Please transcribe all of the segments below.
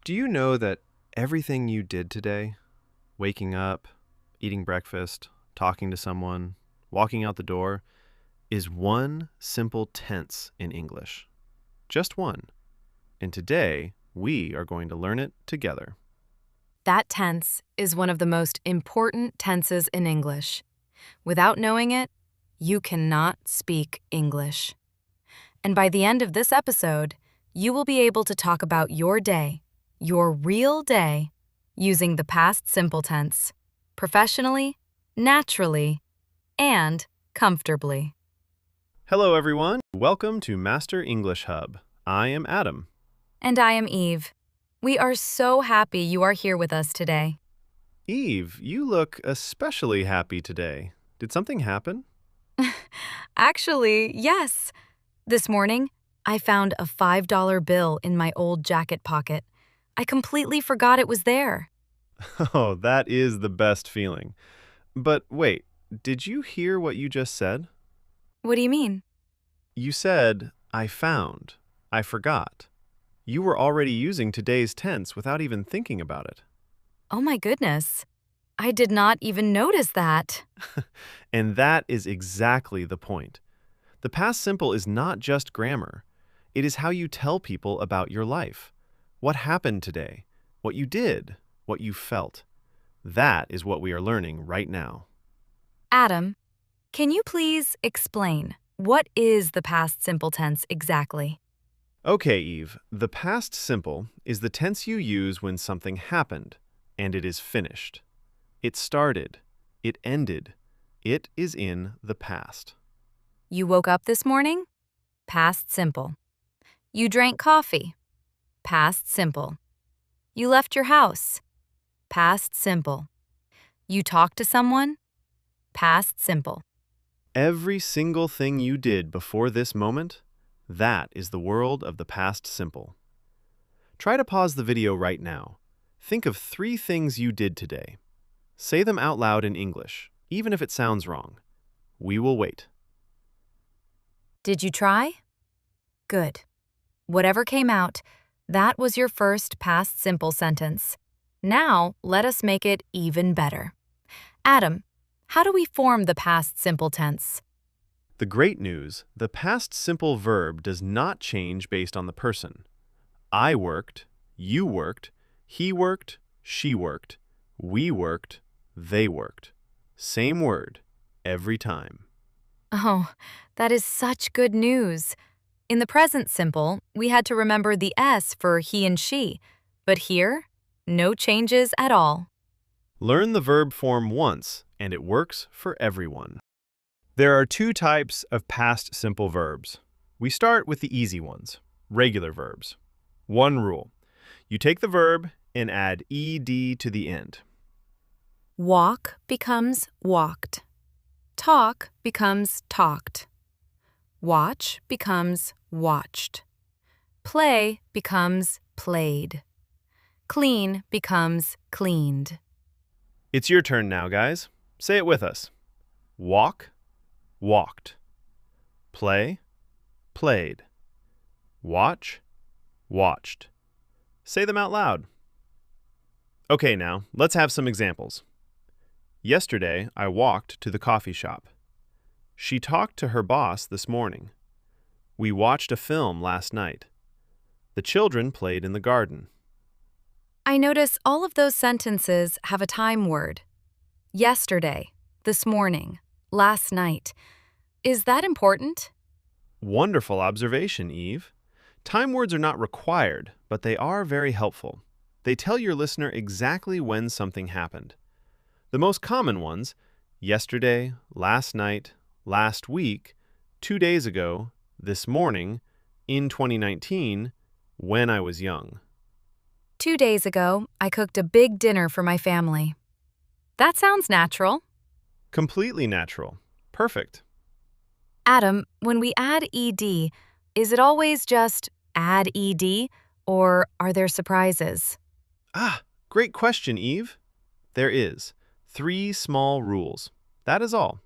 Do you know that everything you did today, waking up, eating breakfast, talking to someone, walking out the door, is one simple tense in English? Just one. And today, we are going to learn it together. That tense is one of the most important tenses in English. Without knowing it, you cannot speak English. And by the end of this episode, you will be able to talk about your day, your real day, using the past simple tense, professionally, naturally, and comfortably. Hello, everyone. Welcome to Master English Hub. I am Adam. And I am Eve. We are so happy you are here with us today. Eve, you look especially happy today. Did something happen? Actually, yes. This morning, I found a $5 bill in my old jacket pocket. I completely forgot it was there. Oh, that is the best feeling. But wait, did you hear what you just said? What do you mean? You said, I found. I forgot. You were already using today's tense without even thinking about it. Oh my goodness. I did not even notice that. And that is exactly the point. The past simple is not just grammar. It is how you tell people about your life. What happened today? What you did? What you felt? That is what we are learning right now. Adam, can you please explain what is the past simple tense exactly? Okay, Eve, the past simple is the tense you use when something happened and it is finished. It started. It ended. It is in the past. You woke up this morning? Past simple. You drank coffee? Past simple. You left your house? Past simple. You talked to someone? Past simple. Every single thing you did before this moment, that is the world of the past simple. Try to pause the video right now. Think of 3 things you did today. Say them out loud in English, even if it sounds wrong. We will wait. Did you try? Good. Whatever came out, that was your first past simple sentence. Now, let us make it even better. Adam, how do we form the past simple tense? The great news, the past simple verb does not change based on the person. I worked, you worked, he worked, she worked, we worked, they worked. Same word, every time. Oh, that is such good news. In the present simple, we had to remember the S for he and she, but here, no changes at all. Learn the verb form once, and it works for everyone. There are 2 types of past simple verbs. We start with the easy ones, regular verbs. One rule. You take the verb and add ed to the end. Walk becomes walked. Talk becomes talked. Watch becomes watched. Play becomes played. Clean becomes cleaned. It's your turn now, guys. Say it with us. Walk, walked. Play, played. Watch, watched. Say them out loud. Okay, now, let's have some examples. Yesterday, I walked to the coffee shop. She talked to her boss this morning. We watched a film last night. The children played in the garden. I notice all of those sentences have a time word. Yesterday, this morning, last night. Is that important? Wonderful observation, Eve. Time words are not required, but they are very helpful. They tell your listener exactly when something happened. The most common ones, yesterday, last night, last week, 2 days ago, this morning, in 2019, when I was young. 2 days ago, I cooked a big dinner for my family. That sounds natural. Completely natural. Perfect. Adam, when we add ed, is it always just add ed, or are there surprises? Great question, Eve. There is 3 small rules. That is all.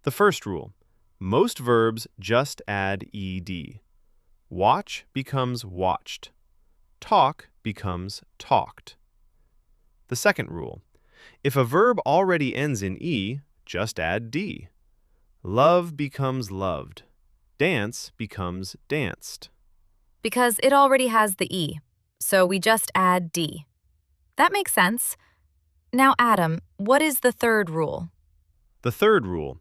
The first rule, most verbs just add ed. Watch becomes watched. talk becomes talked. The second rule. If a verb already ends in E, just add D. Love becomes loved. Dance becomes danced. Because it already has the E, so we just add D. That makes sense. Now, Adam, what is the third rule? The third rule.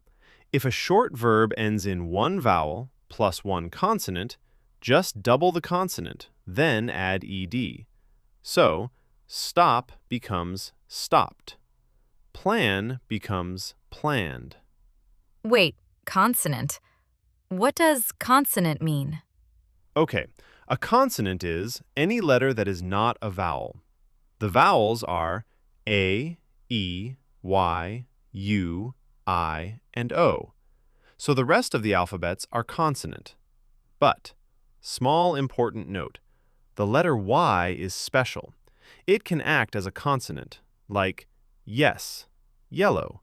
If a short verb ends in one vowel plus one consonant, just double the consonant, then add ed. So, stop becomes stopped. Plan becomes planned. Wait, consonant. What does consonant mean? Okay, a consonant is any letter that is not a vowel. The vowels are A, E, Y, U, I, and O. So the rest of the alphabets are consonant. But, small important note, the letter Y is special. It can act as a consonant, like yes, yellow,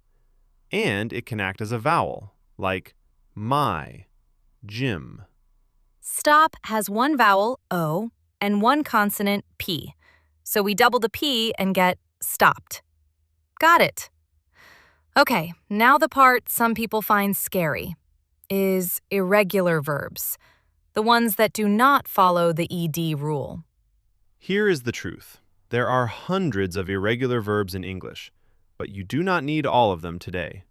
and it can act as a vowel, like my, Jim. Stop has one vowel, O, and one consonant, P. So we double the P and get stopped. Got it. Okay, now the part some people find scary is irregular verbs, the ones that do not follow the ED rule. Here is the truth. There are hundreds of irregular verbs in English, but you do not need all of them today.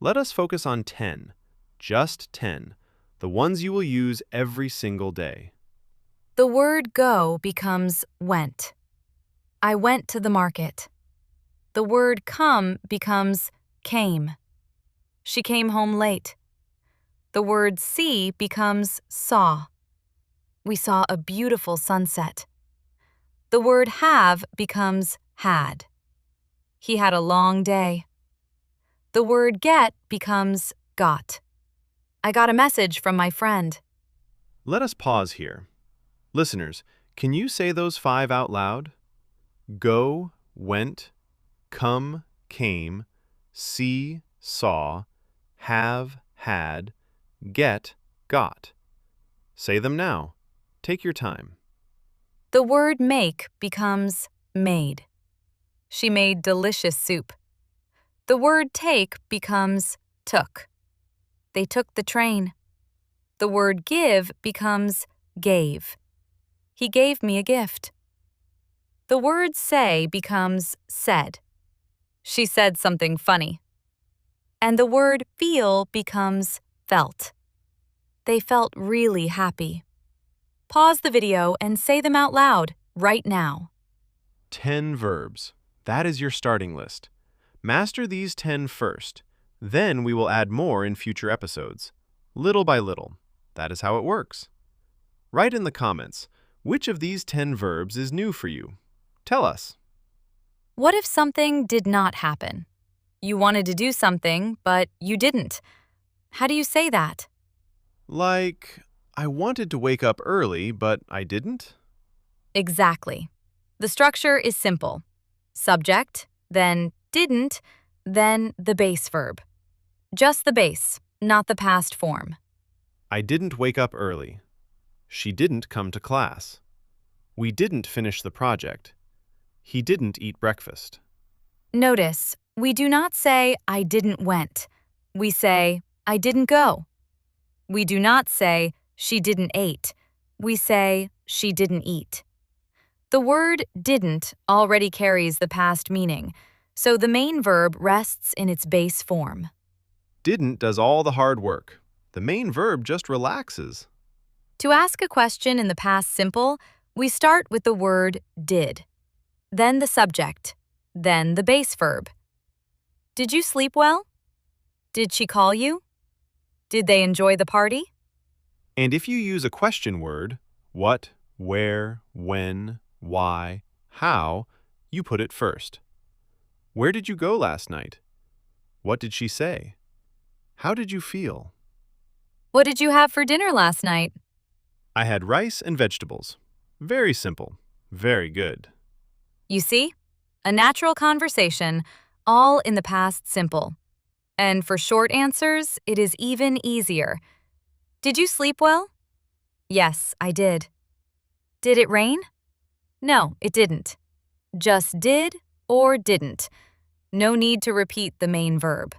Let us focus on 10, just 10, the ones you will use every single day. The word go becomes went. I went to the market. The word come becomes came. She came home late. The word see becomes saw. We saw a beautiful sunset. The word have becomes had. He had a long day. The word get becomes got. I got a message from my friend. Let us pause here. Listeners, can you say those 5 out loud? Go, went, come, came, see, saw, have, had, get, got. Say them now. Take your time. The word make becomes made. She made delicious soup. The word take becomes took. They took the train. The word give becomes gave. He gave me a gift. The word say becomes said. She said something funny. And the word feel becomes felt. They felt really happy. Pause the video and say them out loud right now. 10 verbs. That is your starting list. Master these 10 first. Then we will add more in future episodes. Little by little. That is how it works. Write in the comments, which of these 10 verbs is new for you? Tell us. What if something did not happen? You wanted to do something, but you didn't. How do you say that? Like, I wanted to wake up early, but I didn't? Exactly. The structure is simple. Subject, then didn't, then the base verb. Just the base, not the past form. I didn't wake up early. She didn't come to class. We didn't finish the project. He didn't eat breakfast. Notice, we do not say, I didn't went. We say, I didn't go. We do not say, she didn't ate. We say, she didn't eat. The word didn't already carries the past meaning, so the main verb rests in its base form. Didn't does all the hard work. The main verb just relaxes. To ask a question in the past simple, we start with the word did, then the subject, then the base verb. Did you sleep well? Did she call you? Did they enjoy the party? And if you use a question word, what, where, when, why, how, you put it first. Where did you go last night? What did she say? How did you feel? What did you have for dinner last night? I had rice and vegetables. Very simple. Very good. You see? A natural conversation, all in the past simple. And for short answers, it is even easier. Did you sleep well? Yes, I did. Did it rain? No, it didn't. Just did or didn't. No need to repeat the main verb.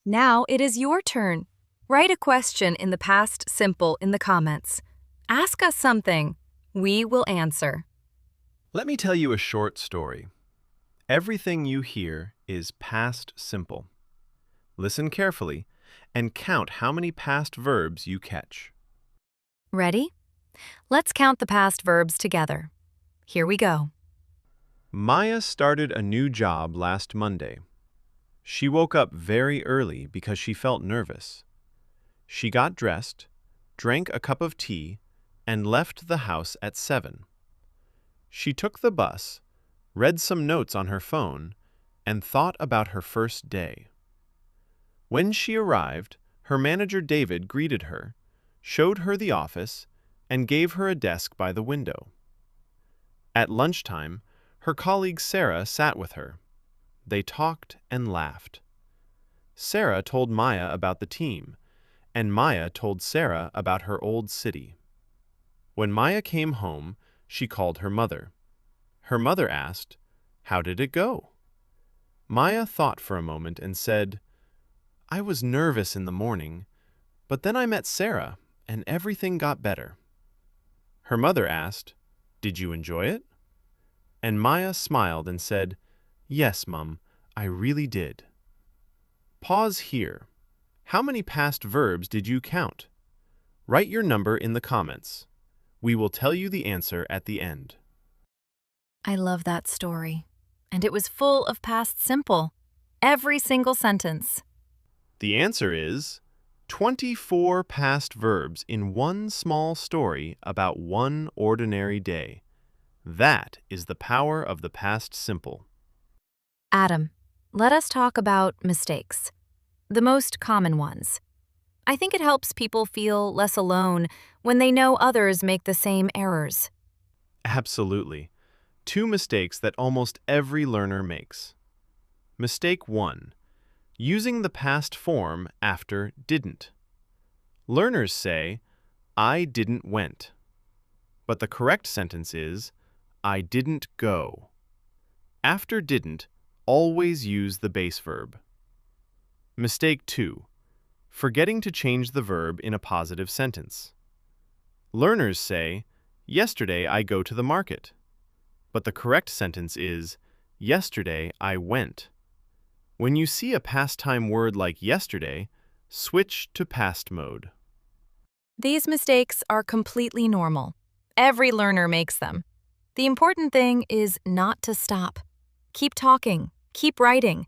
Now it is your turn. Write a question in the past simple in the comments. Ask us something. We will answer. Let me tell you a short story. Everything you hear is past simple. Listen carefully and count how many past verbs you catch. Ready? Let's count the past verbs together. Here we go. Maya started a new job last Monday. She woke up very early because she felt nervous. She got dressed, drank a cup of tea, and left the house at 7. She took the bus, read some notes on her phone, and thought about her first day. When she arrived, her manager David greeted her, showed her the office, and gave her a desk by the window. At lunchtime, her colleague Sarah sat with her. They talked and laughed. Sarah told Maya about the team, and Maya told Sarah about her old city. When Maya came home, she called her mother. Her mother asked, "How did it go?" Maya thought for a moment and said, "I was nervous in the morning, but then I met Sarah, and everything got better." Her mother asked, "Did you enjoy it?" And Maya smiled and said, "Yes, Mum, I really did." Pause here. How many past verbs did you count? Write your number in the comments. We will tell you the answer at the end. I love that story. And it was full of past simple. Every single sentence. The answer is 24 past verbs in one small story about one ordinary day. That is the power of the past simple. Adam, let us talk about mistakes. The most common ones. I think it helps people feel less alone when they know others make the same errors. Absolutely. 2 mistakes that almost every learner makes. Mistake 1. Using the past form after didn't. Learners say, "I didn't went." But the correct sentence is, "I didn't go." After didn't, always use the base verb. Mistake 2. Forgetting to change the verb in a positive sentence. Learners say, "Yesterday I go to the market." But the correct sentence is, "Yesterday I went." When you see a past time word like yesterday, switch to past mode. These mistakes are completely normal. Every learner makes them. The important thing is not to stop. Keep talking, keep writing.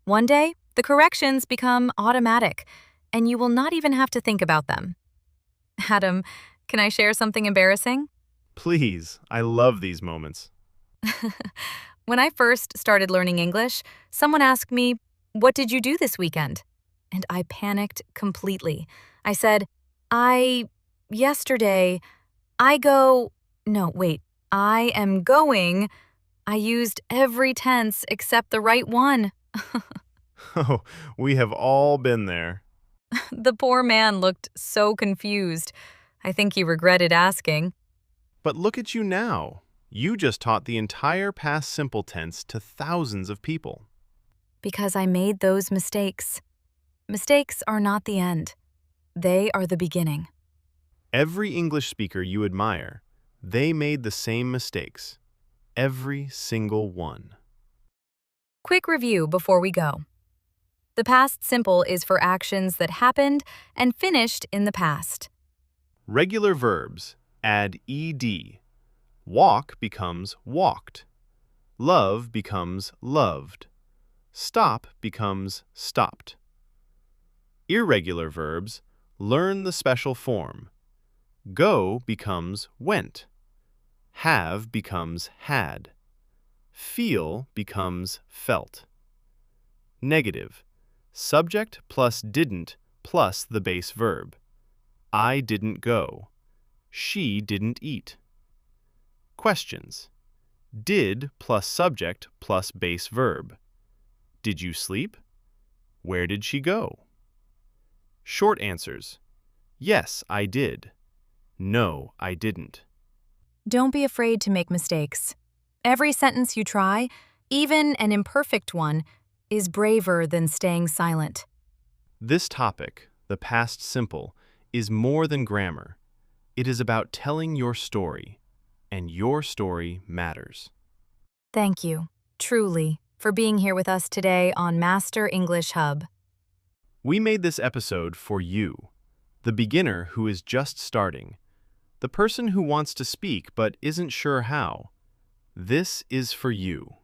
One day, the corrections become automatic, and you will not even have to think about them. Adam, can I share something embarrassing? Please, I love these moments. When I first started learning English, someone asked me, "What did you do this weekend?" And I panicked completely. I said, yesterday, I am going. I used every tense except the right one. Oh, we have all been there. The poor man looked so confused. I think he regretted asking. But look at you now. You just taught the entire past simple tense to thousands of people. Because I made those mistakes. Mistakes are not the end. They are the beginning. Every English speaker you admire, they made the same mistakes. Every single one. Quick review before we go. The past simple is for actions that happened and finished in the past. Regular verbs add ed. Walk becomes walked. Love becomes loved. Stop becomes stopped. Irregular verbs learn the special form. Go becomes went. Have becomes had. Feel becomes felt. Negative. Subject plus didn't plus the base verb. I didn't go. She didn't eat. Questions. Did plus subject plus base verb. Did you sleep? Where did she go? Short answers. Yes, I did. No, I didn't. Don't be afraid to make mistakes. Every sentence you try, even an imperfect one, is braver than staying silent. This topic, the past simple, is more than grammar. It is about telling your story, and your story matters. Thank you, truly, for being here with us today on Master English Hub. We made this episode for you, the beginner who is just starting, the person who wants to speak but isn't sure how. This is for you.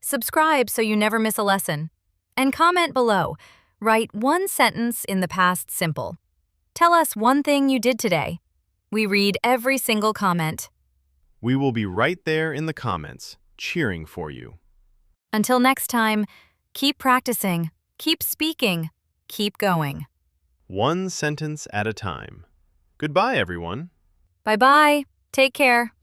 Subscribe so you never miss a lesson. And comment below. Write one sentence in the past simple. Tell us one thing you did today. We read every single comment. We will be right there in the comments, cheering for you. Until next time, keep practicing, keep speaking, keep going. One sentence at a time. Goodbye, everyone. Bye-bye. Take care.